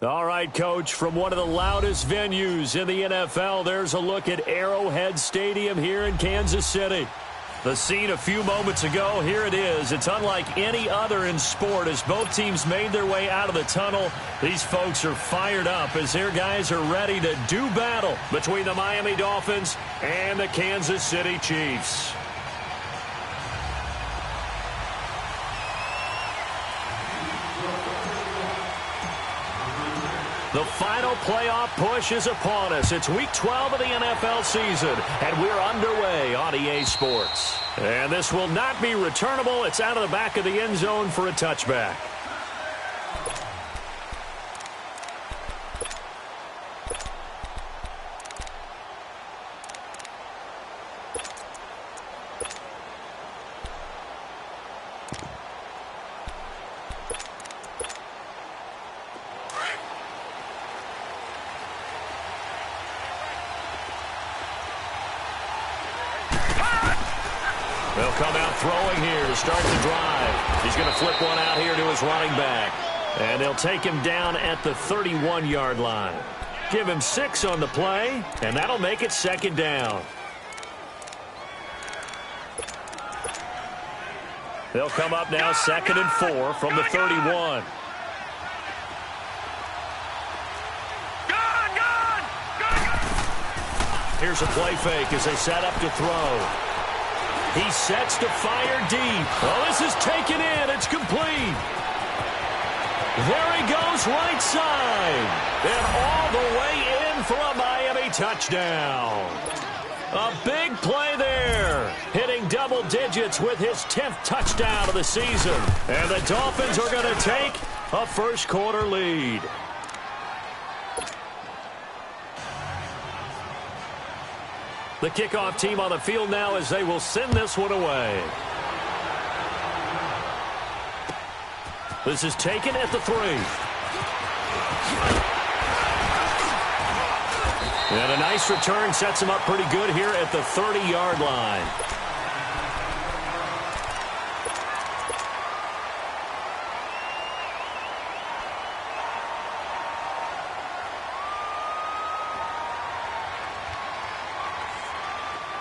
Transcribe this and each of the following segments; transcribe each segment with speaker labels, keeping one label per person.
Speaker 1: All right, Coach, from one of the loudest venues in the NFL, there's a look at Arrowhead Stadium here in Kansas City. The scene a few moments ago, here it is. It's unlike any other in sport as both teams made their way out of the tunnel. These folks are fired up as their guys are ready to do battle between the Miami Dolphins and the Kansas City Chiefs. The final playoff push is upon us. It's Week 12 of the NFL season, and we're underway on EA Sports. And this will not be returnable. It's out of the back of the end zone for a touchback. They'll come out throwing here to start the drive. He's going to flip one out here to his running back. And they'll take him down at the 31-yard line. Give him 6 on the play, and that'll make it second down. They'll come up now 2nd and 4 from the 31. Here's a play fake as they set up to throw. He sets to fire deep. Oh, this is taken in. It's complete. There he goes right side. And all the way in for a Miami touchdown. A big play there. Hitting double digits with his 10th touchdown of the season. And the Dolphins are going to take a first quarter lead. The kickoff team on the field now as they will send this one away. This is taken at the 3. And a nice return sets him up pretty good here at the 30-yard line.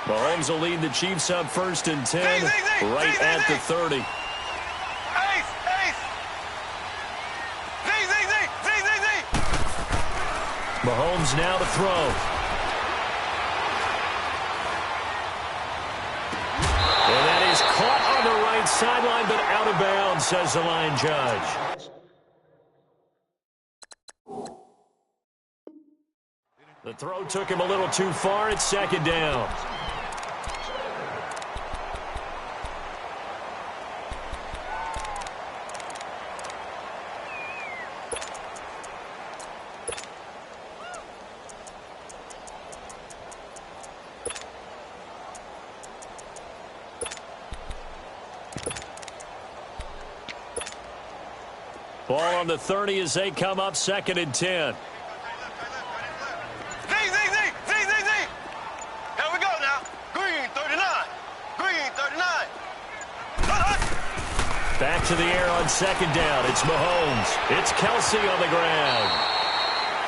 Speaker 1: Mahomes will lead the Chiefs up 1st and 10, right at the 30. Mahomes now to throw. And that is caught on the right sideline, but out of bounds, says the line judge. The throw took him a little too far. It's second down. Ball on the 30 as they come up 2nd and 10. Back to the air on 2nd down. It's Mahomes. It's Kelsey on the ground.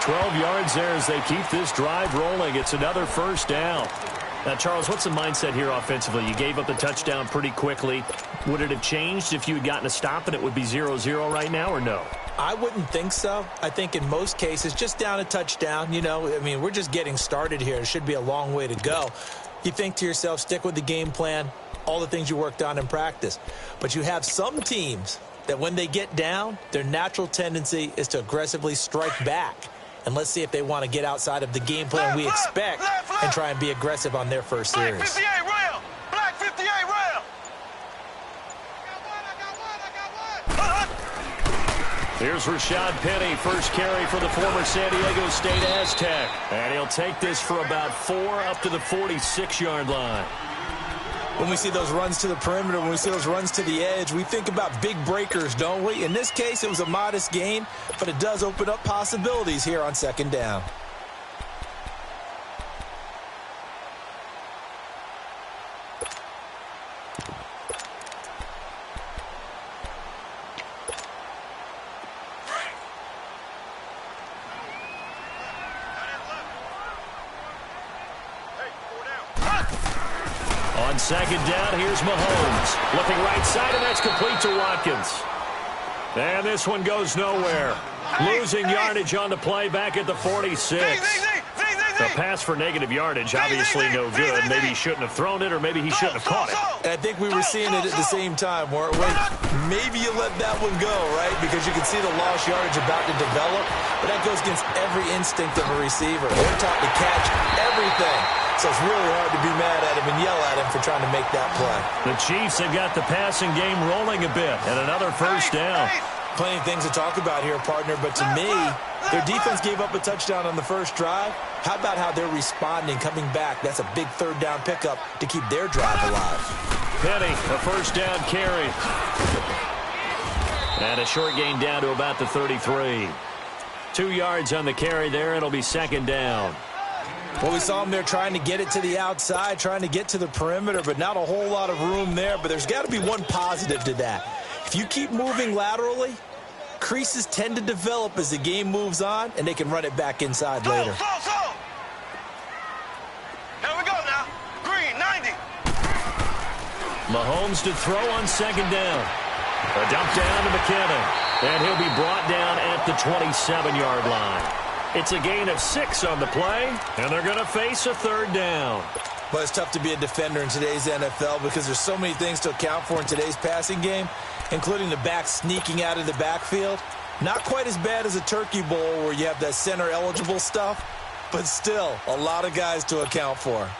Speaker 1: 12 yards there as they keep this drive rolling. It's another first down. Now, Charles, what's the mindset here offensively? You gave up the touchdown pretty quickly. Would it have changed if you had gotten a stop and it would be 0-0 right now, or no?
Speaker 2: I wouldn't think so. I think in most cases, just down a touchdown, we're just getting started here. It should be a long way to go. You think to yourself, stick with the game plan, all the things you worked on in practice. But you have some teams that when they get down, their natural tendency is to aggressively strike back. And let's see if they want to get outside of the game plan we expect and try and be aggressive on their first series.
Speaker 3: Black 58 rail! Black 58 rail!
Speaker 1: Here's Rashad Penny, first carry for the former San Diego State Aztec. And he'll take this for about 4 up to the 46-yard line.
Speaker 2: When we see those runs to the perimeter, when we see those runs to the edge, we think about big breakers, don't we? In this case, it was a modest gain, but it does open up possibilities here on 2nd down.
Speaker 1: second down, here's Mahomes. Looking right side, and that's complete to Watkins. And this one goes nowhere. Losing yardage on the play back at the 46. The pass for negative yardage, obviously no good. Maybe he shouldn't have thrown it, or maybe he shouldn't have caught it.
Speaker 2: And I think we were seeing it at the same time, weren't we? Maybe you let that one go, right? Because you can see the lost yardage about to develop. But that goes against every instinct of a receiver. They're taught to catch everything. So it's really hard to be mad at him and yell at him for trying to make that play.
Speaker 1: The Chiefs have got the passing game rolling a bit, and another first down.
Speaker 2: Plenty of things to talk about here, partner, but to me, their defense gave up a touchdown on the first drive. How about how they're responding, coming back? That's a big third down pickup to keep their drive alive.
Speaker 1: Penny, a first down carry. And a short gain down to about the 33. 2 yards on the carry there. It'll be second down.
Speaker 2: Well, we saw them there trying to get it to the outside, trying to get to the perimeter, but not a whole lot of room there. But there's got to be one positive to that. If you keep moving laterally, creases tend to develop as the game moves on, and they can run it back inside later.
Speaker 3: Here we go now. Green, 90.
Speaker 1: Mahomes to throw on second down. A dump down to McKinnon. And he'll be brought down at the 27-yard line. It's a gain of 6 on the play, and they're going to face a third down.
Speaker 2: But it's tough to be a defender in today's NFL because there's so many things to account for in today's passing game, including the back sneaking out of the backfield. Not quite as bad as a turkey bowl where you have that center-eligible stuff, but still a lot of guys to account for.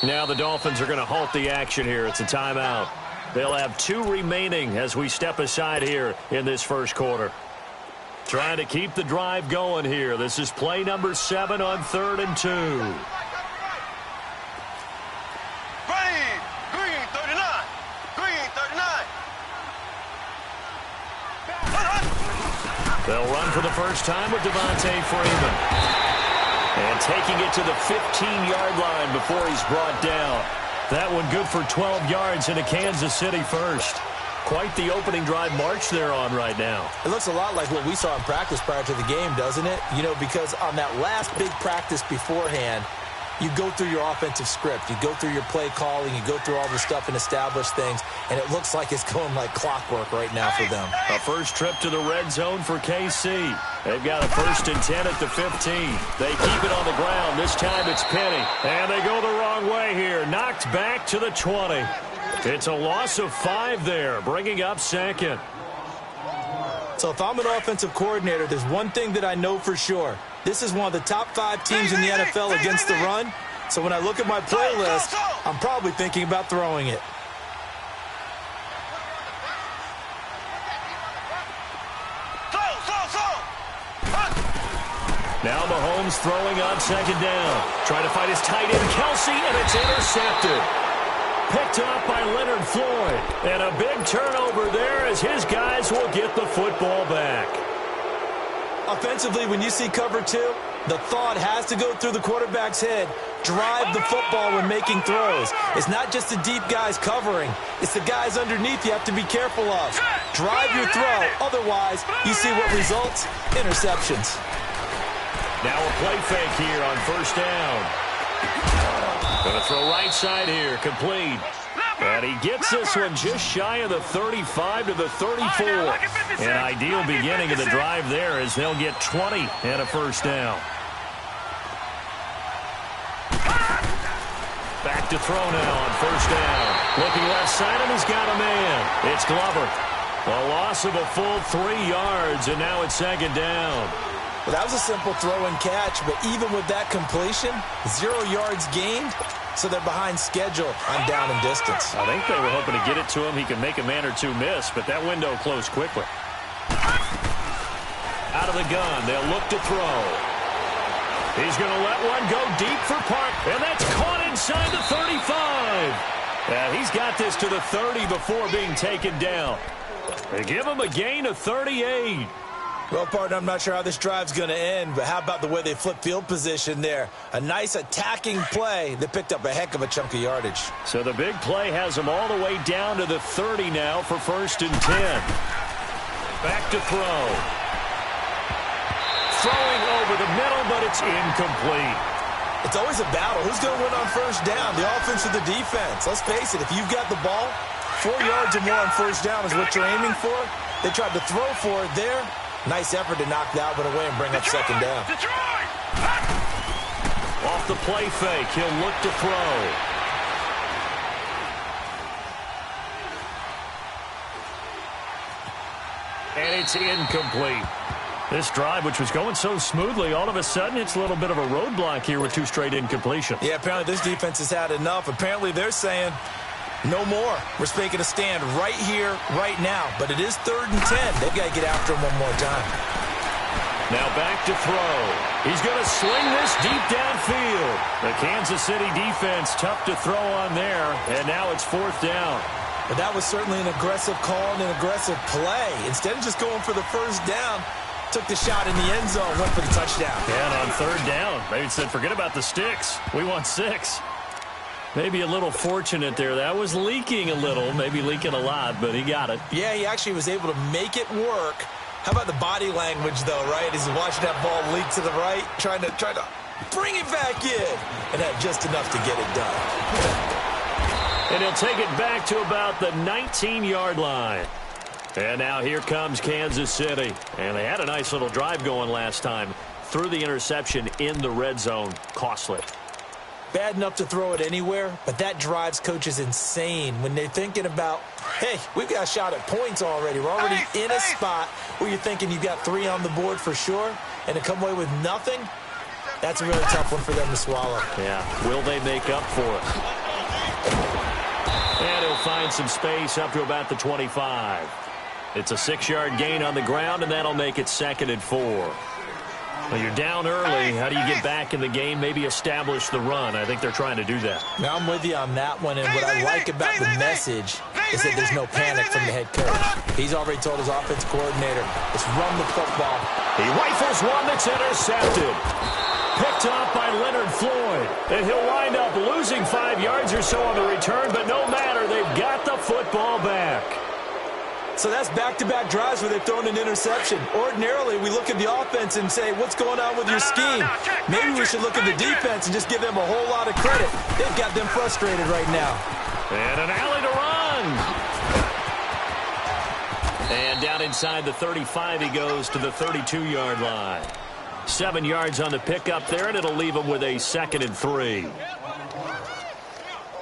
Speaker 1: Now the Dolphins are going to halt the action here. It's a timeout. They'll have 2 remaining as we step aside here in this first quarter. Trying to keep the drive going here. This is play number 7 on 3rd and 2.
Speaker 3: Green, 39. Green, 39.
Speaker 1: They'll run for the first time with Devontae Freeman. And taking it to the 15-yard line before he's brought down. That one good for 12 yards in a Kansas City first. Quite the opening drive march they're on right now.
Speaker 2: It looks a lot like what we saw in practice prior to the game, doesn't it? You know, because on that last big practice beforehand, you go through your offensive script. You go through your play calling. You go through all the stuff and establish things. And it looks like it's going like clockwork right now for them.
Speaker 1: A first trip to the red zone for KC. They've got a 1st and 10 at the 15. They keep it on the ground. This time it's Penny. And they go the wrong way here. Knocked back to the 20. It's a loss of 5 there, bringing up second.
Speaker 2: So if I'm an offensive coordinator, there's one thing that I know for sure. This is one of the top 5 teams in the NFL against the run. So when I look at my playlist, I'm probably thinking about throwing it.
Speaker 1: Now Mahomes throwing on second down. Trying to find his tight end, Kelsey, and it's intercepted. Picked up by Leonard Floyd. And a big turnover there as his guys will get the football back.
Speaker 2: Offensively, when you see cover 2, the thought has to go through the quarterback's head. Drive the football when making throws. It's not just the deep guys covering. It's the guys underneath you have to be careful of. Drive your throw. Otherwise, you see what results? Interceptions.
Speaker 1: Now a play fake here on first down. Going to throw right side here. Complete. And he gets this one just shy of the 35 to the 34. An ideal beginning of the drive there as they'll get 20 and a first down. Back to throw now on first down. Looking left side, and he's got a man. It's Glover. A loss of a full 3 yards, and now it's second down.
Speaker 2: Well, that was a simple throw and catch, but even with that completion, 0 yards gained, so they're behind schedule on down and distance.
Speaker 1: I think they were hoping to get it to him. He could make a man or two miss, but that window closed quickly. Out of the gun, they'll look to throw. He's going to let one go deep for Park, and that's caught inside the 35. And he's got this to the 30 before being taken down. They give him a gain of 38.
Speaker 2: Well, partner, I'm not sure how this drive's going to end, but how about the way they flip field position there? A nice attacking play that picked up a heck of a chunk of yardage.
Speaker 1: So the big play has them all the way down to the 30 now for 1st and 10. Back to throw. Throwing over the middle, but it's incomplete.
Speaker 2: It's always a battle. Who's going to win on first down, the offense or the defense? Let's face it, if you've got the ball, 4 yards or more on first down is what you're aiming for. They tried to throw for it there. Nice effort to knock that one away and bring up second down.
Speaker 1: Off the play fake, he'll look to throw. And it's incomplete. This drive, which was going so smoothly, all of a sudden it's a little bit of a roadblock here with 2 straight incompletions.
Speaker 2: Yeah, apparently this defense has had enough. Apparently they're saying, no more. We're making a stand right here, right now. But it is 3rd and 10. They've got to get after him one more time.
Speaker 1: Now back to throw. He's going to sling this deep downfield. The Kansas City defense tough to throw on there. And now it's 4th down.
Speaker 2: But that was certainly an aggressive call and an aggressive play. Instead of just going for the first down, took the shot in the end zone, went for the touchdown.
Speaker 1: And on 3rd down, maybe said, forget about the sticks. We want 6. Maybe a little fortunate there. That was leaking a little, maybe leaking a lot, but he got it.
Speaker 2: Yeah, he actually was able to make it work. How about the body language, though, right? As he's watching that ball leak to the right, trying to bring it back in, and had just enough to get it done.
Speaker 1: And he'll take it back to about the 19-yard line. And now here comes Kansas City. And they had a nice little drive going last time. Threw the interception in the red zone. Costly.
Speaker 2: Bad enough to throw it anywhere, but that drives coaches insane when they're thinking about, hey, we've got a shot at points already. We're already in a spot where you're thinking you've got 3 on the board for sure, and to come away with nothing, that's a really tough one for them to swallow.
Speaker 1: Yeah, will they make up for it? And he'll find some space up to about the 25. It's a 6-yard gain on the ground, and that'll make it 2nd and 4. Well, you're down early. How do you get back in the game? Maybe establish the run. I think they're trying to do that.
Speaker 2: Now, I'm with you on that one, and what I like about the message is that there's no panic from the head coach. He's already told his offense coordinator, let's run the football.
Speaker 1: He rifles one that's intercepted. Picked up by Leonard Floyd. And he'll wind up losing 5 yards or so on the return, but no matter, they've got the football back.
Speaker 2: So that's back-to-back drives where they've thrown an interception. Ordinarily, we look at the offense and say, what's going on with your scheme? Maybe we should look at the defense and just give them a whole lot of credit. They've got them frustrated right now.
Speaker 1: And an alley to run. And down inside the 35, he goes to the 32-yard line. 7 yards on the pickup there, and it'll leave him with a 2nd and 3.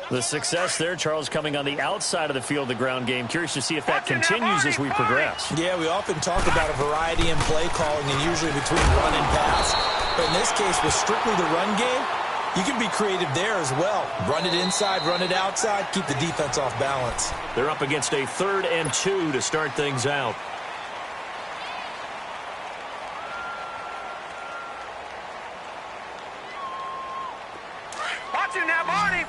Speaker 1: The success there, Charles, coming on the outside of the field, the ground game. Curious to see if that continues as we progress.
Speaker 2: Yeah, we often talk about a variety in play calling and usually between run and pass. But in this case, with strictly the run game, you can be creative there as well. Run it inside, run it outside, keep the defense off balance.
Speaker 1: They're up against a 3rd and 2 to start things out.
Speaker 3: Watch him now, Barney.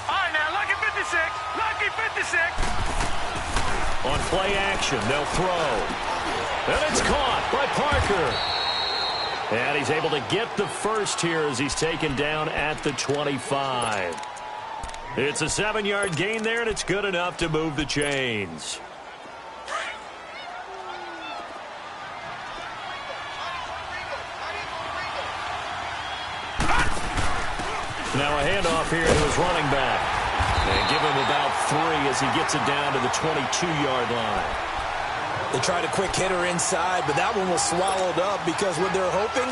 Speaker 3: All right, now, lucky 56. Lucky 56.
Speaker 1: On play action, they'll throw. And it's caught by Parker. And he's able to get the first here as he's taken down at the 25. It's a 7-yard gain there, and it's good enough to move the chains. Now a handoff here to his running back. And give him about 3 as he gets it down to the 22-yard line.
Speaker 2: They tried a quick hitter inside, but that one was swallowed up because what they're hoping,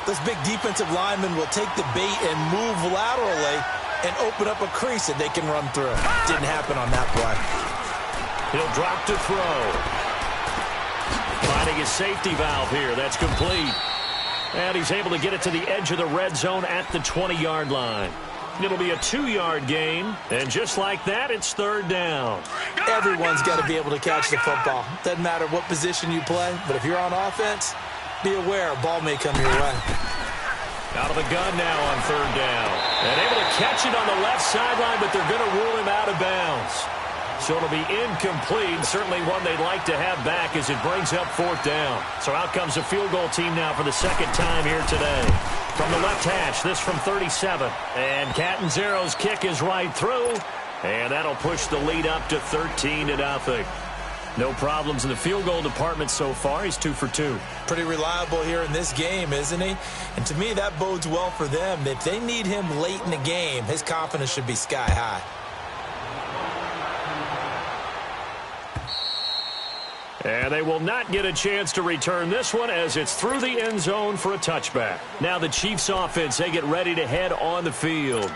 Speaker 2: those big defensive linemen will take the bait and move laterally and open up a crease that they can run through. Didn't happen on that play.
Speaker 1: He'll drop to throw. Finding his safety valve here. That's complete. And he's able to get it to the edge of the red zone at the 20-yard line. It'll be a 2-yard gain. And just like that, it's 3rd down.
Speaker 2: Everyone's got to be able to catch the football. Doesn't matter what position you play, but if you're on offense, be aware a ball may come your way.
Speaker 1: Out of the gun now on 3rd down. And able to catch it on the left sideline, but they're going to rule him out of bounds. So it'll be incomplete. Certainly one they'd like to have back as it brings up 4th down. So out comes a field goal team now for the 2nd time here today. From the left hash, this from 37. And Catanzaro's kick is right through. And that'll push the lead up to 13-0. No problems in the field goal department so far. He's 2 for 2.
Speaker 2: Pretty reliable here in this game, isn't he? And to me, that bodes well for them. If they need him late in the game, his confidence should be sky high.
Speaker 1: And they will not get a chance to return this one as it's through the end zone for a touchback. Now the Chiefs offense, they get ready to head on the field.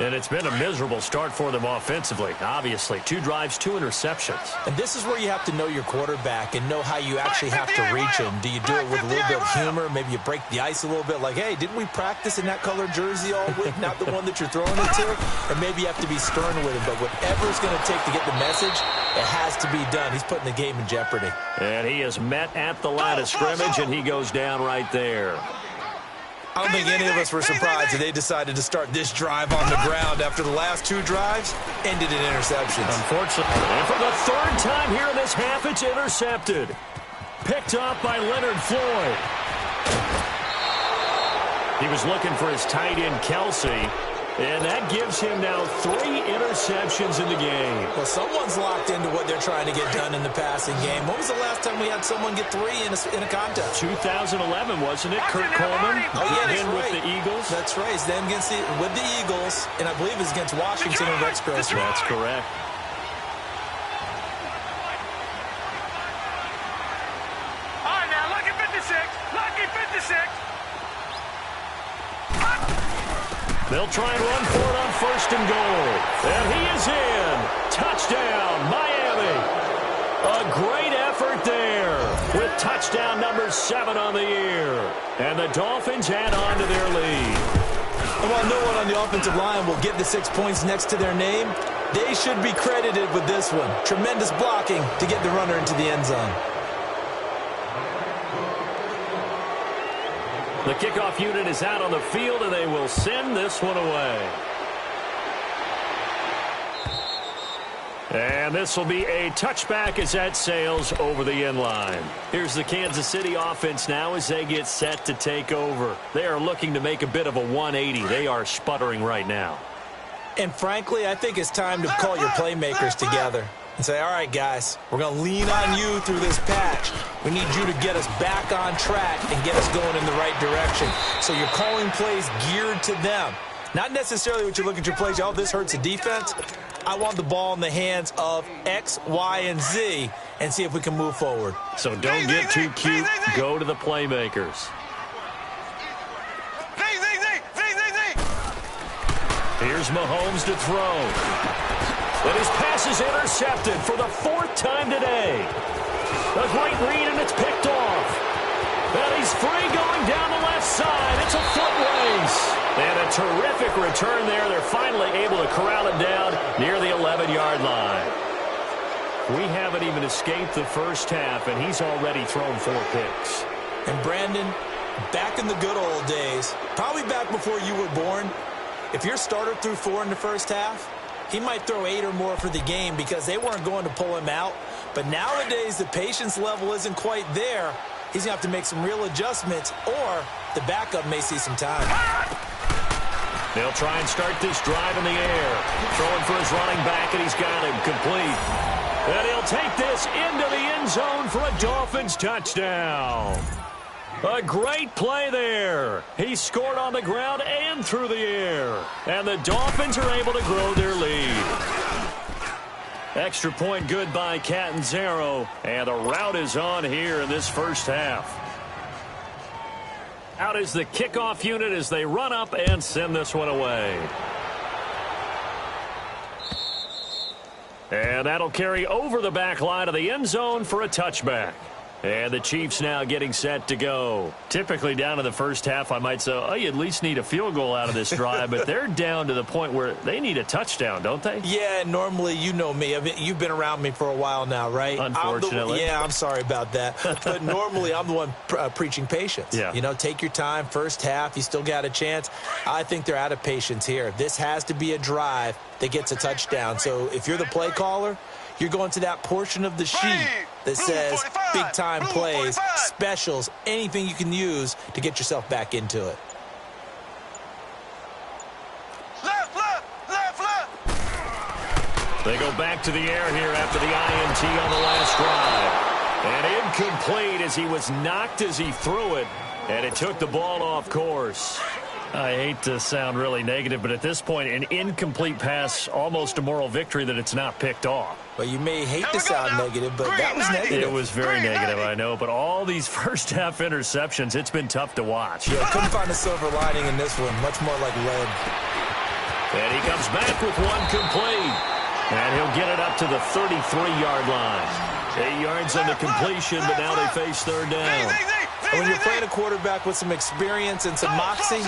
Speaker 1: And it's been a miserable start for them offensively, obviously. 2 drives, 2 interceptions.
Speaker 2: And this is where you have to know your quarterback and know how you actually have to reach him. Do you do it with a little bit of humor? Maybe you break the ice a little bit like, hey, didn't we practice in that color jersey all week? Not the one that you're throwing it to? Or maybe you have to be stern with him. But whatever it's going to take to get the message, it has to be done. He's putting the game in jeopardy.
Speaker 1: And he is met at the line of scrimmage, and he goes down right there.
Speaker 2: I don't think any of us were surprised that they decided to start this drive on the ground after the last 2 drives ended in interceptions.
Speaker 1: Unfortunately, and for the 3rd time here in this half, it's intercepted. Picked up by Leonard Floyd. He was looking for his tight end, Kelsey, and that gives him now 3 interceptions in the game.
Speaker 2: Well, someone's locked into what they're trying to get done in the passing game. When was the last time we had someone get 3 in a contest?
Speaker 1: 2011, wasn't it? Kurt Coleman.
Speaker 2: Oh, yeah, that's
Speaker 1: with
Speaker 2: right.
Speaker 1: the Eagles.
Speaker 2: That's right. It's them with the Eagles, and I believe it's against Washington and Rex Grossman.
Speaker 1: That's correct.
Speaker 3: All right, now, lucky 56. Lucky 56.
Speaker 1: They'll try and run for it on 1st and goal. And he is in. Touchdown, Miami. A great effort there with touchdown number 7 on the year. And the Dolphins add on to their lead.
Speaker 2: And while no one on the offensive line will get the 6 points next to their name, they should be credited with this one. Tremendous blocking to get the runner into the end zone.
Speaker 1: The kickoff unit is out on the field, and they will send this one away. And this will be a touchback as that sails over the end line. Here's the Kansas City offense now as they get set to take over. They are looking to make a bit of a 180. They are sputtering right now.
Speaker 2: And frankly, I think it's time to call your playmakers together and say, all right, guys, we're going to lean on you through this patch. We need you to get us back on track and get us going in the right direction. So you're calling plays geared to them. Not necessarily what you look at your plays, oh, this hurts the defense. I want the ball in the hands of X, Y, and Z and see if we can move forward.
Speaker 1: So don't get too cute. Go to the playmakers. Here's Mahomes to throw. And his pass is intercepted for the 4th time today. A great read, and it's picked off. And he's free going down the left side. It's a foot race. And a terrific return there. They're finally able to corral it down near the 11-yard line. We haven't even escaped the first half, and he's already thrown 4 picks.
Speaker 2: And Brandon, back in the good old days, probably back before you were born, if your starter threw 4 in the first half, he might throw 8 or more for the game because they weren't going to pull him out. But nowadays, the patience level isn't quite there. He's going to have to make some real adjustments, or the backup may see some time.
Speaker 1: They'll try and start this drive in the air. Throwing for his running back, and he's got him complete. And he'll take this into the end zone for a Dolphins touchdown. A great play there. He scored on the ground and through the air. And the Dolphins are able to grow their lead. Extra point good by Catanzaro. And the rout is on here in this first half. Out is the kickoff unit as they run up and send this one away. And that'll carry over the back line of the end zone for a touchback. And the Chiefs now getting set to go. Typically down in the first half, I might say, oh, you at least need a field goal out of this drive. But they're down to the point where they need a touchdown, don't they?
Speaker 2: Yeah, normally, you know me. You've been around me for a while now, right?
Speaker 1: Unfortunately.
Speaker 2: I'm sorry about that. But normally, I'm the one preaching patience.
Speaker 1: Yeah.
Speaker 2: You know, take your time. First half, you still got a chance. I think they're out of patience here. This has to be a drive that gets a touchdown. So if you're the play caller, you're going to that portion of the sheet that says big-time plays, specials, anything you can use to get yourself back into it.
Speaker 3: Left.
Speaker 1: They go back to the air here after the INT on the last drive. And incomplete as he was knocked as he threw it, and it took the ball off course. I hate to sound really negative, but at this point, an incomplete pass, almost a moral victory that it's not picked off.
Speaker 2: Well, you may hate to sound negative, but that was negative.
Speaker 1: It was very negative, I know, but all these first-half interceptions, it's been tough to watch.
Speaker 2: Yeah, couldn't find a silver lining in this one, much more like lead.
Speaker 1: And he comes back with one complete, and he'll get it up to the 33-yard line. 8 yards on the completion, but now they face third down.
Speaker 2: And when you're playing a quarterback with some experience and some moxie,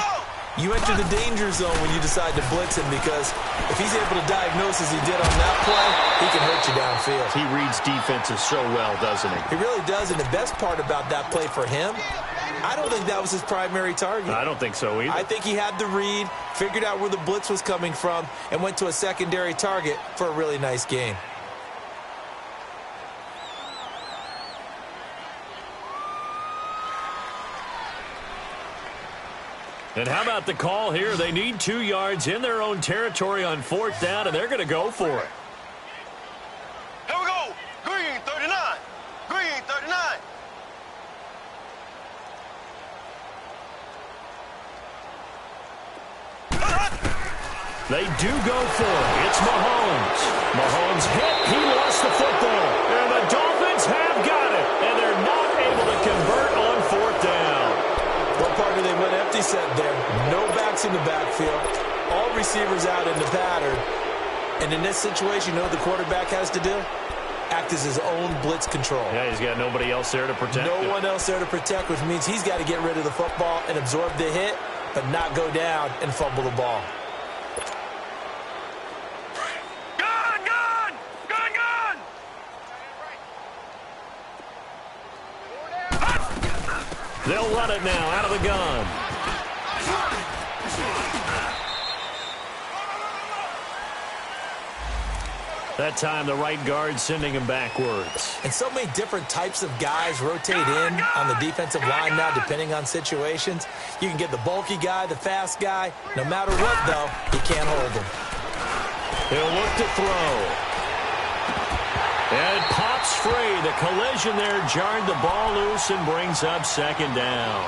Speaker 2: you enter the danger zone when you decide to blitz him, because if he's able to diagnose as he did on that play, he can hurt you downfield.
Speaker 1: He reads defenses so well, doesn't he?
Speaker 2: He really does, and the best part about that play for him, I don't think that was his primary target.
Speaker 1: I don't think so either.
Speaker 2: I think he had the read, figured out where the blitz was coming from, and went to a secondary target for a really nice game.
Speaker 1: And how about the call here? They need 2 yards in their own territory on 4th down, and they're going to go for it.
Speaker 3: Here we go. Green 39. Green 39.
Speaker 1: They do go for it. It's Mahomes. Mahomes hit. He lost the football. And the Dolphins have got it. And they're not able to convert on 4th down.
Speaker 2: Well, partner, they went empty set there. No backs in the backfield. All receivers out in the pattern. And in this situation, you know what the quarterback has to do? Act as his own blitz control.
Speaker 1: Yeah, he's got nobody else there to protect
Speaker 2: No
Speaker 1: him.
Speaker 2: one else there to protect, which means he's got to get rid of the football and absorb the hit, but not go down and fumble the ball.
Speaker 1: They'll run it now out of the gun. That time, the right guard sending him backwards.
Speaker 2: And so many different types of guys rotate in on the defensive line now, depending on situations. You can get the bulky guy, the fast guy. No matter what, though, you can't hold him.
Speaker 1: He'll look to throw. And it pops free. The collision there jarred the ball loose and brings up 2nd down.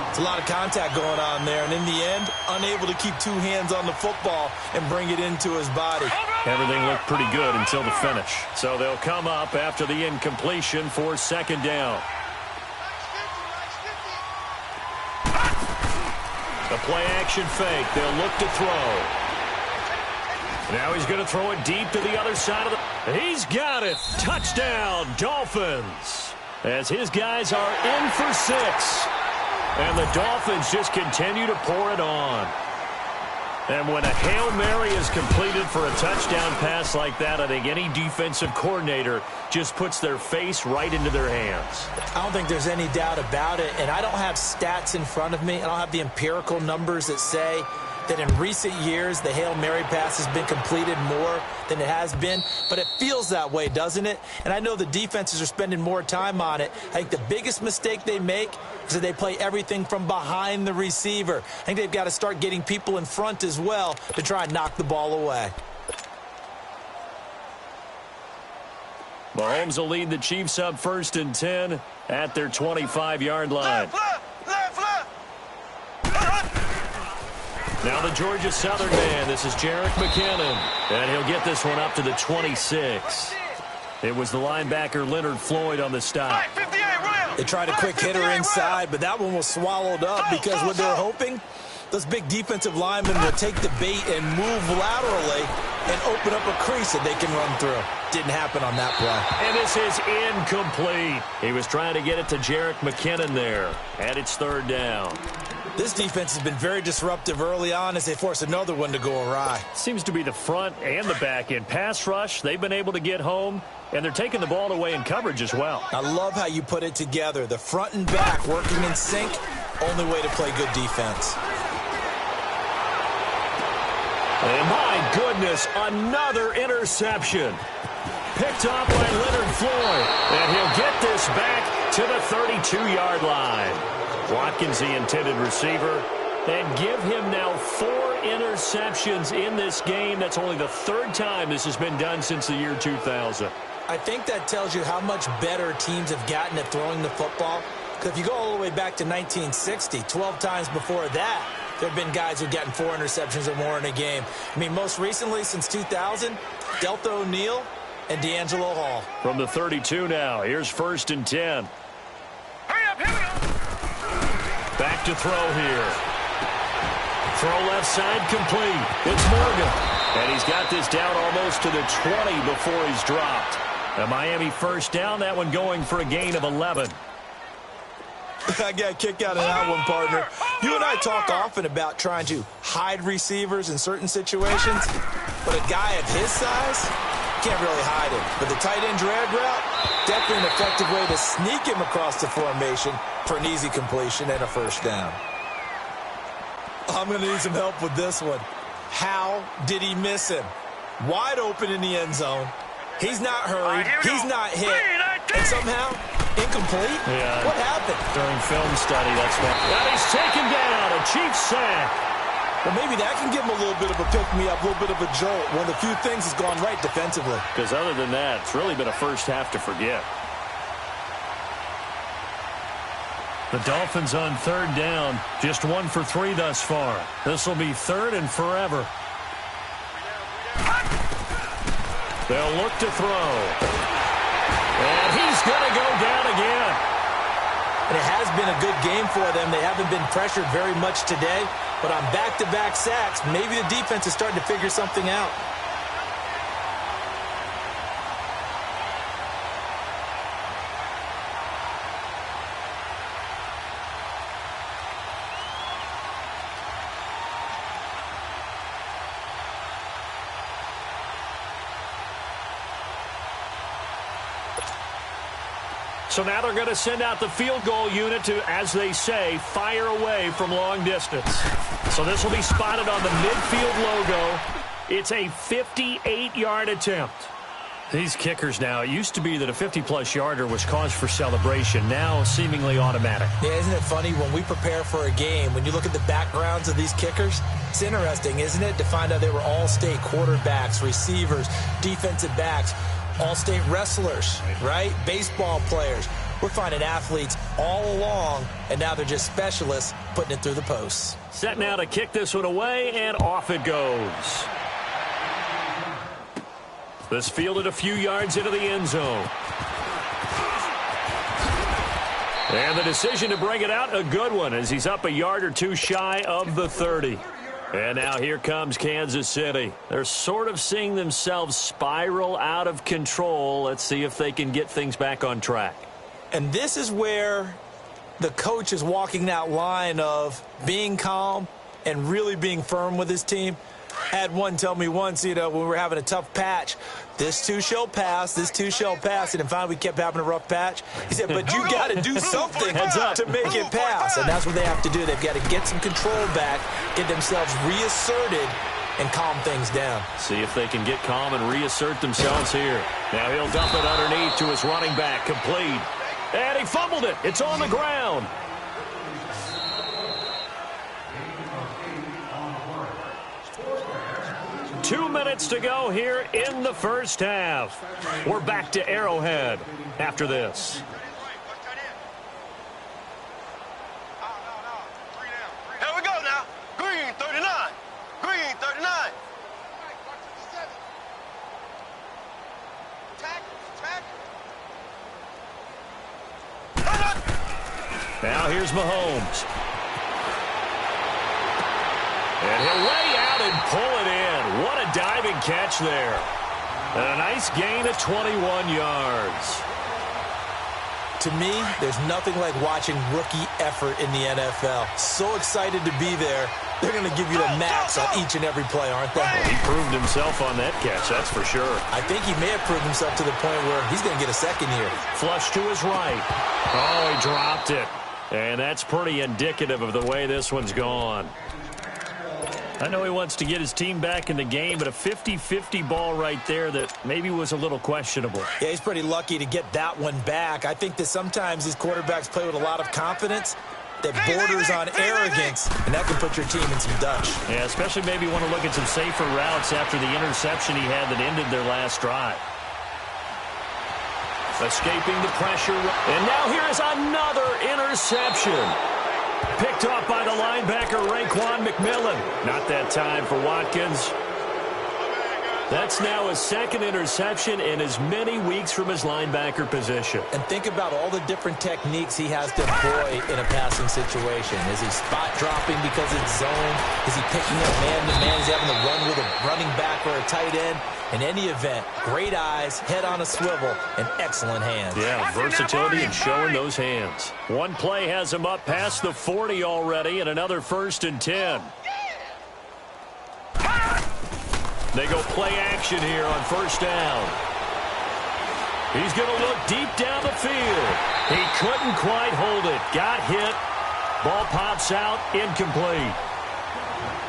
Speaker 2: It's a lot of contact going on there, and in the end, unable to keep 2 hands on the football and bring it into his body.
Speaker 1: Everything looked pretty good until the finish. So they'll come up after the incompletion for 2nd down. The play-action fake. They'll look to throw. Now he's going to throw it deep to the other side of the... He's got it. Touchdown, Dolphins. As his guys are in for 6. And the Dolphins just continue to pour it on. And when a Hail Mary is completed for a touchdown pass like that, I think any defensive coordinator just puts their face right into their hands.
Speaker 2: I don't think there's any doubt about it, and I don't have stats in front of me. I don't have the empirical numbers that say that in recent years the Hail Mary pass has been completed more than it has been, but it feels that way, doesn't it? And I know the defenses are spending more time on it. I think the biggest mistake they make is that they play everything from behind the receiver. I think they've got to start getting people in front as well to try and knock the ball away.
Speaker 1: Mahomes will lead the Chiefs up 1st and 10 at their 25-yard line. Now the Georgia Southern man. This is Jerick McKinnon. And he'll get this one up to the 26. It was the linebacker Leonard Floyd on the stop.
Speaker 2: They tried a quick hitter inside, but that one was swallowed up because what they're hoping, those big defensive linemen will take the bait and move laterally and open up a crease that they can run through. Didn't happen on that play.
Speaker 1: And this is incomplete. He was trying to get it to Jerick McKinnon there. And it's 3rd down.
Speaker 2: This defense has been very disruptive early on as they force another one to go awry.
Speaker 1: Seems to be the front and the back end. Pass rush, they've been able to get home, and they're taking the ball away in coverage as well.
Speaker 2: I love how you put it together. The front and back working in sync, only way to play good defense.
Speaker 1: And my goodness, another interception. Picked off by Leonard Floyd, and he'll get this back to the 32-yard line. Watkins, the intended receiver, And give him now 4 interceptions in this game. That's only the 3rd time this has been done since the year 2000.
Speaker 2: I think that tells you how much better teams have gotten at throwing the football. Because if you go all the way back to 1960, 12 times before that, there have been guys who've gotten 4 interceptions or more in a game. I mean, most recently, since 2000, Delta O'Neal and D'Angelo Hall.
Speaker 1: From the 32 now, here's 1st and 10.
Speaker 3: Hurry up, here we go.
Speaker 1: Back to throw here. Throw left side complete. It's Morgan. And he's got this down almost to the 20 before he's dropped. A Miami 1st down, that one going for a gain of 11.
Speaker 2: I got a kick out of that one, partner. You and I talk often about trying to hide receivers in certain situations, but a guy of his size can't really hide him. But the tight end drag route, definitely an effective way to sneak him across the formation for an easy completion and a 1st down. I'm going to need some help with this one. How did he miss him? Wide open in the end zone. He's not hurried. He's not hit. And somehow, incomplete?
Speaker 1: Yeah.
Speaker 2: What happened?
Speaker 1: During film study, that's what. And he's taken down. A Chiefs sack.
Speaker 2: Well, maybe that can give him a little bit of a pick-me-up, a little bit of a jolt. One of the few things has gone right defensively.
Speaker 1: Because other than that, it's really been a first half to forget. The Dolphins on 3rd down. Just 1 for 3 thus far. This will be 3rd and forever. They'll look to throw. And he's going to go down again.
Speaker 2: And it has been a good game for them. They haven't been pressured very much today. But on back-to-back sacks, maybe the defense is starting to figure something out.
Speaker 1: So now they're going to send out the field goal unit to, as they say, fire away from long distance. So this will be spotted on the midfield logo. It's a 58-yard attempt. These kickers now, it used to be that a 50-plus yarder was cause for celebration. Now seemingly automatic.
Speaker 2: Yeah, isn't it funny when we prepare for a game, when you look at the backgrounds of these kickers, it's interesting, isn't it, to find out they were all-state quarterbacks, receivers, defensive backs, all-state wrestlers, right? Baseball players. We're finding athletes all along, and now they're just specialists putting it through the posts.
Speaker 1: Set now to kick this one away, and off it goes. This fielded a few yards into the end zone. And the decision to bring it out, a good one, as he's up a yard or two shy of the 30. And now here comes Kansas City. They're sort of seeing themselves spiral out of control. Let's see if they can get things back on track.
Speaker 2: And this is where the coach is walking that line of being calm and really being firm with his team. I had one tell me once, when we were having a tough patch, this too shall pass, this too shall pass. And finally, we kept having a rough patch. He said, but you got to do something to make it pass. And that's what they have to do. They've got to get some control back, get themselves reasserted, and calm things down.
Speaker 1: See if they can get calm and reassert themselves here. Now he'll dump it underneath to his running back, complete. And he fumbled it. It's on the ground. Two minutes to go here in the first half. We're back to Arrowhead after this.
Speaker 3: Here we go now. Green 39. Green 39.
Speaker 1: Now here's Mahomes. And he'll lay out and pull it in. What a diving catch there. And a nice gain of 21 yards.
Speaker 2: To me, there's nothing like watching rookie effort in the NFL. So excited to be there. They're going to give you the max on each and every play, aren't they?
Speaker 1: Well, he proved himself on that catch, that's for sure.
Speaker 2: I think he may have proved himself to the point where he's going to get a second here.
Speaker 1: Flush to his right. Oh, he dropped it. And that's pretty indicative of the way this one's gone. I know he wants to get his team back in the game, but a 50-50 ball right there that maybe was a little questionable.
Speaker 2: Yeah, he's pretty lucky to get that one back. I think that sometimes these quarterbacks play with a lot of confidence, that borders on arrogance, and that can put your team in some Dutch.
Speaker 1: Yeah, especially maybe want to look at some safer routes after the interception he had that ended their last drive. Escaping the pressure. And now here is another interception. Picked off by the linebacker, Raekwon McMillan. Not that time for Watkins. That's now his second interception in as many weeks from his linebacker position.
Speaker 2: And think about all the different techniques he has to employ in a passing situation. Is he spot dropping because it's zone? Is he picking up man-to-man? Is he having to run with a running back or a tight end? In any event, great eyes, head on a swivel, and excellent hands.
Speaker 1: Yeah, versatility and showing those hands. One play has him up past the 40 already, and another 1st and 10. They go play action here on 1st down. He's going to look deep down the field. He couldn't quite hold it. Got hit. Ball pops out. Incomplete.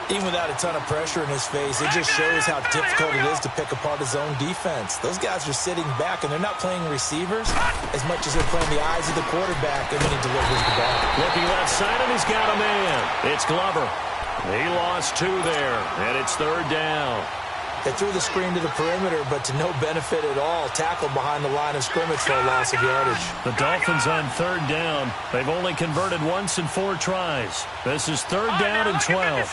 Speaker 2: Even without a ton of pressure in his face, it just shows how difficult it is to pick apart his own defense. Those guys are sitting back, and they're not playing receivers as much as they're playing the eyes of the quarterback and when he delivers the ball.
Speaker 1: Looking left side, and he's got a man. It's Glover. He lost 2 there, and it's 3rd down.
Speaker 2: They threw the screen to the perimeter, but to no benefit at all. Tackled behind the line of scrimmage for a loss of yardage.
Speaker 1: The Dolphins on 3rd down. They've only converted once in 4 tries. This is 3rd down and 12.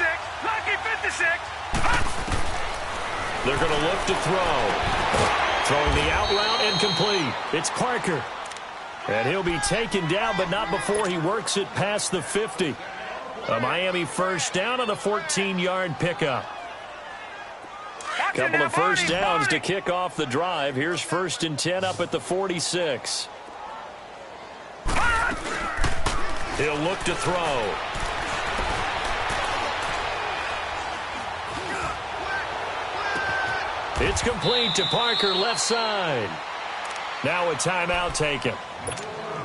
Speaker 1: They're going to look to throw. Throwing the out route incomplete. It's Parker. And he'll be taken down, but not before he works it past the 50. A Miami 1st down on a 14-yard pickup. Couple of 1st downs to kick off the drive. Here's 1st and 10 up at the 46. He'll look to throw. It's complete to Parker, left side. Now a timeout taken.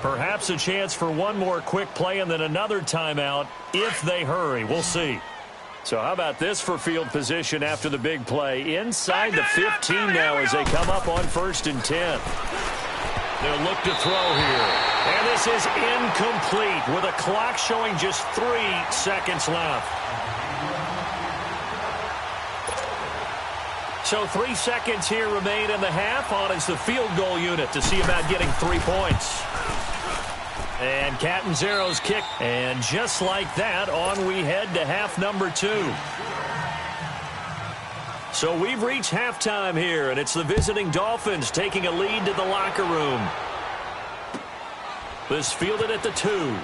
Speaker 1: Perhaps a chance for one more quick play and then another timeout if they hurry. We'll see. So how about this for field position after the big play? Inside the 15 now as they come up on 1st and 10. They'll look to throw here. And this is incomplete with a clock showing just 3 seconds left. So 3 seconds here remain in the half. On is the field goal unit to see about getting 3 points. And Catanzaro's kick. And just like that, on we head to half number 2. So we've reached halftime here, and it's the visiting Dolphins taking a lead to the locker room. This fielded at the 2.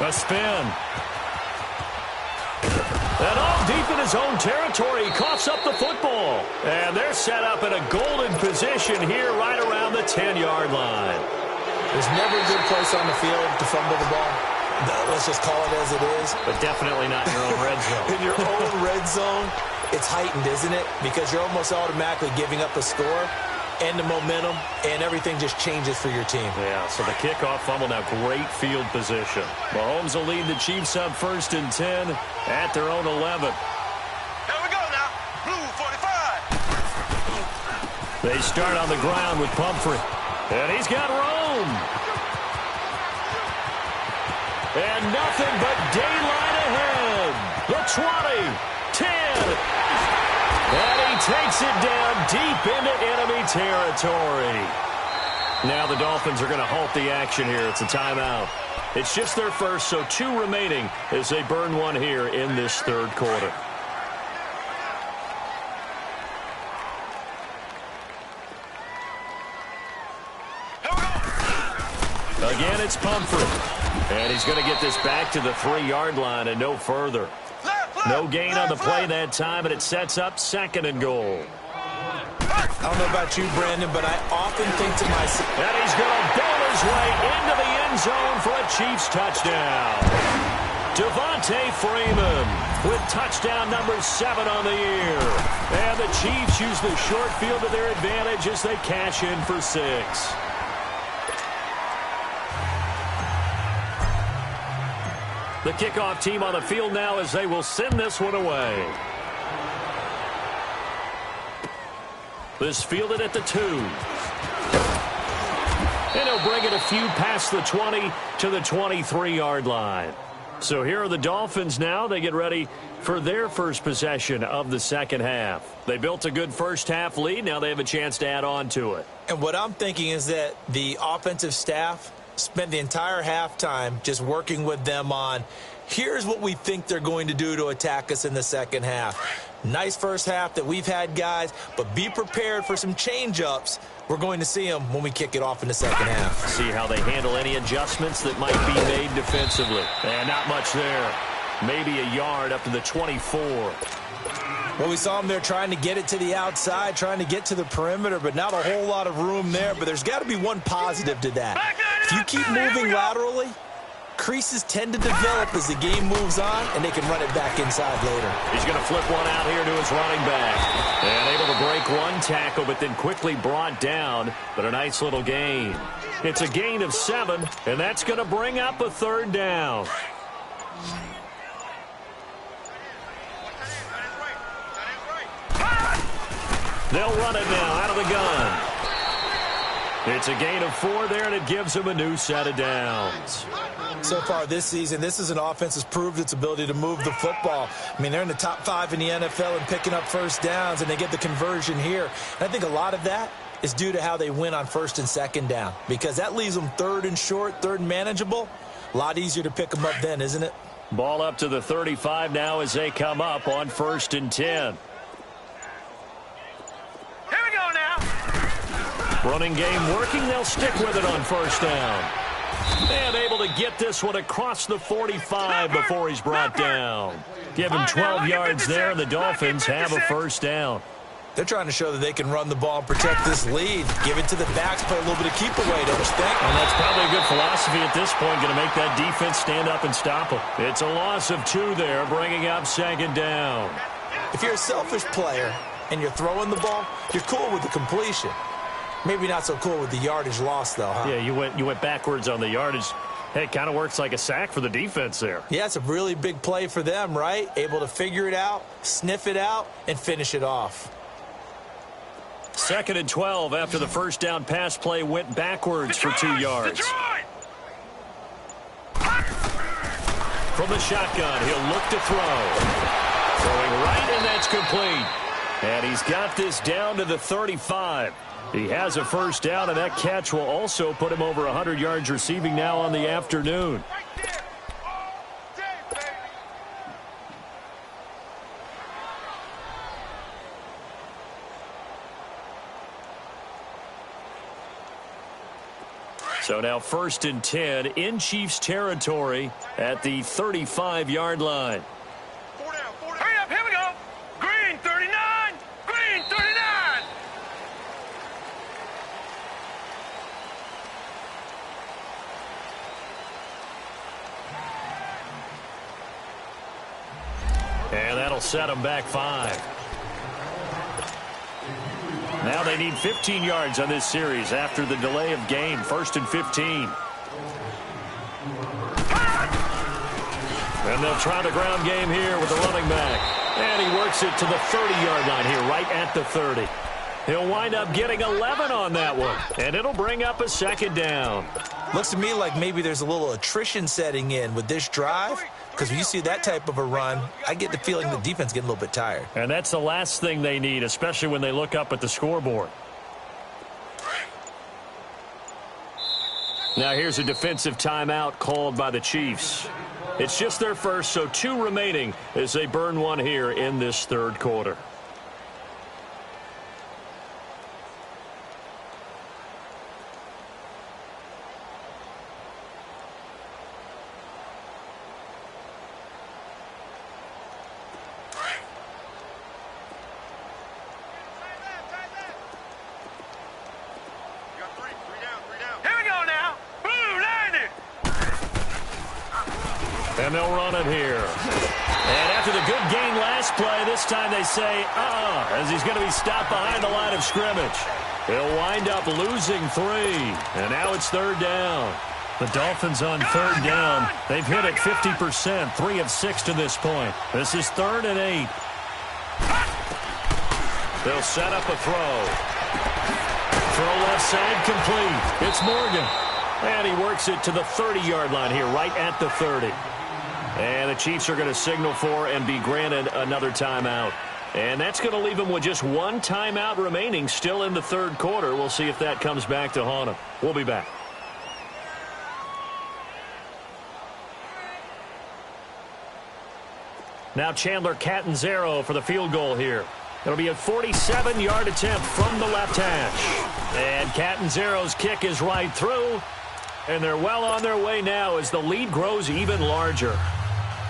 Speaker 1: A spin. And all deep in his own territory, he coughs up the football. And they're set up in a golden position here right around the 10-yard line.
Speaker 2: There's never a good place on the field to fumble the ball. Let's just call it as it is.
Speaker 1: But definitely not in your own red zone.
Speaker 2: In your own red zone, it's heightened, isn't it? Because you're almost automatically giving up a score and the momentum, and everything just changes for your team.
Speaker 1: Yeah, so the kickoff fumble, now great field position. Mahomes will lead the Chiefs up 1st and 10 at their own 11.
Speaker 3: Here we go now. Blue 45.
Speaker 1: They start on the ground with Pumphrey. And he's got Rome. And nothing but daylight ahead. The 20, 10. And he takes it down deep into enemy territory. Now the Dolphins are going to halt the action here. It's a timeout. It's just their first, so 2 remaining as they burn one here in this 3rd quarter. Again, it's Pumphrey. And he's going to get this back to the 3-yard line and no further. No gain on the play that time, and it sets up 2nd and goal.
Speaker 2: I don't know about you, Brandon, but I often think to myself...
Speaker 1: And he's going to bowl his way into the end zone for a Chiefs touchdown. Devontae Freeman with touchdown number 7 on the year. And the Chiefs use the short field to their advantage as they cash in for 6. The kickoff team on the field now as they will send this one away. This fielded at the 2. And he'll bring it a few past the 20 to the 23-yard line. So here are the Dolphins now. They get ready for their first possession of the second half. They built a good first-half lead. Now they have a chance to add on to it.
Speaker 2: And what I'm thinking is that the offensive staff spent the entire halftime just working with them on, here's what we think they're going to do to attack us in the second half. Nice first half that we've had, guys, but be prepared for some change-ups. We're going to see them when we kick it off in the second half.
Speaker 1: See how they handle any adjustments that might be made defensively. And not much there. Maybe a yard up to the 24.
Speaker 2: Well, we saw them there trying to get it to the outside, trying to get to the perimeter, but not a whole lot of room there. But there's got to be one positive to that. If you keep moving laterally, creases tend to develop as the game moves on, and they can run it back inside later.
Speaker 1: He's going to flip one out here to his running back. And able to break one tackle, but then quickly brought down. But a nice little gain. It's a gain of 7, and that's going to bring up a third down. They'll run it now out of the gun. It's a gain of 4 there, and it gives them a new set of downs.
Speaker 2: So far this season, this is an offense that's proved its ability to move the football. I mean, they're in the top 5 in the NFL in picking up first downs, and they get the conversion here. And I think a lot of that is due to how they win on first and second down, because that leaves them third and short, third and manageable. A lot easier to pick them up then, isn't it?
Speaker 1: Ball up to the 35 now as they come up on 1st and 10. Running game working. They'll stick with it on first down. And able to get this one across the 45 before he's brought down. Give him 12 yards there, and the Dolphins have a first down.
Speaker 2: They're trying to show that they can run the ball and protect this lead. Give it to the backs, play a little bit of keep away, don't you think?
Speaker 1: And that's probably a good philosophy at this point, going to make that defense stand up and stop them. It's a loss of 2 there, bringing up 2nd down.
Speaker 2: If you're a selfish player and you're throwing the ball, you're cool with the completion. Maybe not so cool with the yardage loss, though, huh?
Speaker 1: Yeah, you went backwards on the yardage. Hey, it kind of works like a sack for the defense there.
Speaker 2: Yeah, it's a really big play for them, right? Able to figure it out, sniff it out, and finish it off.
Speaker 1: 2nd and 12 after the first down pass play went backwards for 2 yards. From the shotgun, he'll look to throw. Throwing right, and that's complete. And he's got this down to the 35. He has a first down, and that catch will also put him over 100 yards receiving now on the afternoon. So now 1st and 10 in Chiefs territory at the 35-yard line.
Speaker 3: Hurry up, here we go. Green 39, green 39.
Speaker 1: And that'll set them back 5. Now they need 15 yards on this series after the delay of game. 1st and 15. And they'll try the ground game here with the running back. And he works it to the 30-yard line here, right at the 30. He'll wind up getting 11 on that one. And it'll bring up a 2nd down.
Speaker 2: Looks to me like maybe there's a little attrition setting in with this drive. Because when you see that type of a run, I get the feeling the defense getting a little bit tired.
Speaker 1: And that's the last thing they need, especially when they look up at the scoreboard. Now here's a defensive timeout called by the Chiefs. It's just their first, so 2 remaining as they burn one here in this 3rd quarter. And they'll run it here. And after the good gain last play, this time they say, as he's going to be stopped behind the line of scrimmage. He'll wind up losing 3. And now it's 3rd down. The Dolphins on 3rd down. They've hit it 50%, 3 of 6 to this point. This is 3rd and 8. They'll set up a throw. Throw left side complete. It's Morgan. And he works it to the 30-yard line here, right at the 30. And the Chiefs are going to signal for and be granted another timeout. And that's going to leave them with just one timeout remaining still in the third quarter. We'll see if that comes back to haunt them. We'll be back. Now Chandler Catanzaro for the field goal here. It'll be a 47-yard attempt from the left hash. And Catanzaro's kick is right through. And they're well on their way now as the lead grows even larger.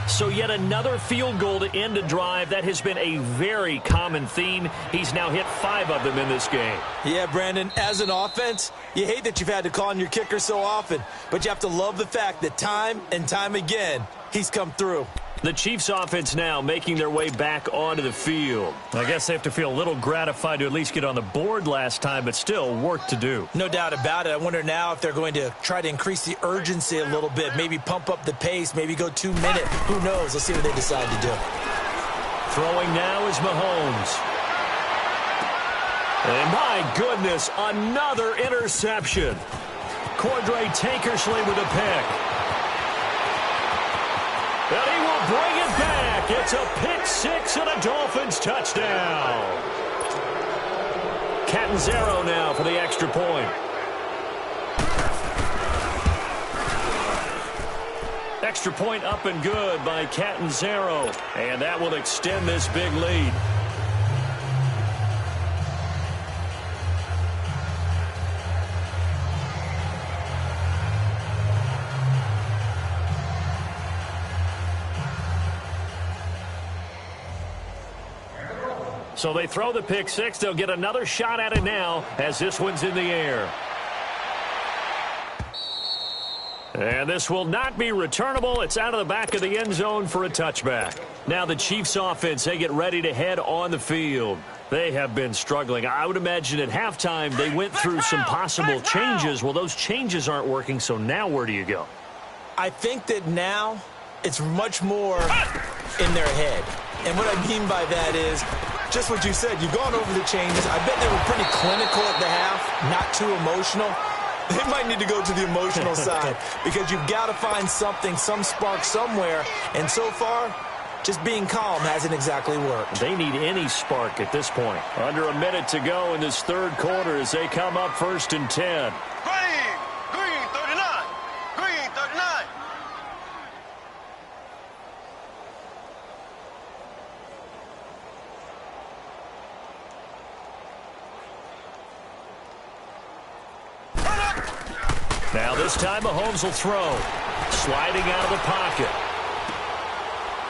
Speaker 1: So yet another field goal to end a drive. That has been a very common theme. He's now hit 5 of them in this game.
Speaker 2: Yeah, Brandon, as an offense, you hate that you've had to call on your kicker so often. But you have to love the fact that time and time again, he's come through.
Speaker 1: The Chiefs offense now making their way back onto the field. I guess they have to feel a little gratified to at least get on the board last time, but still work to do.
Speaker 2: No doubt about it. I wonder now if they're going to try to increase the urgency a little bit, maybe pump up the pace, maybe go 2 minute. Who knows? Let's see what they decide to do.
Speaker 1: Throwing now is Mahomes. And my goodness, another interception. Cordray Tankersley with a pick. And he will bring it back. It's a pick 6 and a Dolphins touchdown. Catanzaro now for the extra point. Extra point up and good by Catanzaro. And that will extend this big lead. So they throw the pick 6. They'll get another shot at it now as this one's in the air. And this will not be returnable. It's out of the back of the end zone for a touchback. Now the Chiefs offense, they get ready to head on the field. They have been struggling. I would imagine at halftime they went through some possible changes. Well, those changes aren't working, so now where do you go?
Speaker 2: I think that now it's much more in their head. And what I mean by that is just what you said. You've gone over the changes. I bet they were pretty clinical at the half, not too emotional. They might need to go to the emotional side because you've got to find something, some spark somewhere. And so far, just being calm hasn't exactly worked.
Speaker 1: They need any spark at this point. Under a minute to go in this third quarter as they come up 1st and 10.
Speaker 3: Green 39. Green 39.
Speaker 1: Now this time Mahomes will throw. Sliding out of the pocket.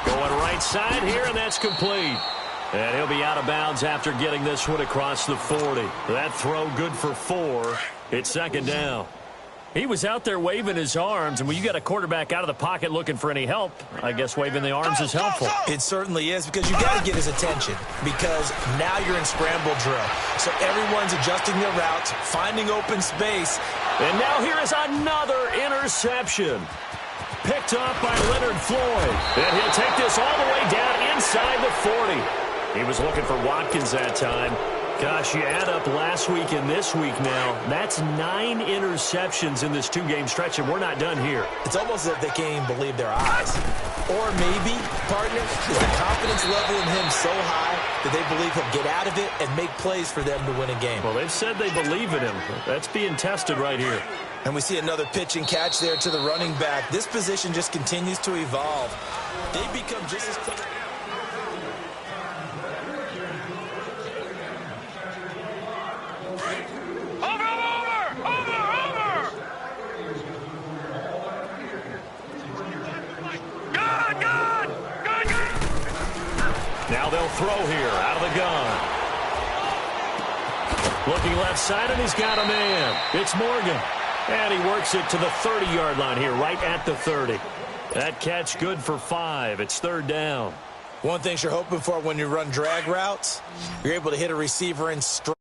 Speaker 1: Going right side here, and that's complete. And he'll be out of bounds after getting this one across the 40. That throw good for 4. It's 2nd down. He was out there waving his arms, and when you got a quarterback out of the pocket looking for any help, I guess waving the arms is helpful.
Speaker 2: It certainly is because you got to get his attention because now you're in scramble drill. So everyone's adjusting their routes, finding open space.
Speaker 1: And now here is another interception. Picked off by Leonard Floyd. And he'll take this all the way down inside the 40. He was looking for Watkins that time. Gosh, you add up last week and this week now. That's 9 interceptions in this 2-game stretch, and we're not done here.
Speaker 2: It's almost as if they can't even believe their eyes. Or maybe, partner, is the confidence level in him so high that they believe he'll get out of it and make plays for them to win a game.
Speaker 1: Well, they've said they believe in him. That's being tested right here.
Speaker 2: And we see another pitch and catch there to the running back. This position just continues to evolve. They become just as quick.
Speaker 1: Now they'll throw here out of the gun. Looking left side, and he's got a man. It's Morgan. And he works it to the 30-yard line here, right at the 30. That catch good for 5. It's 3rd down.
Speaker 2: One thing you're hoping for when you run drag routes, you're able to hit a receiver in straight.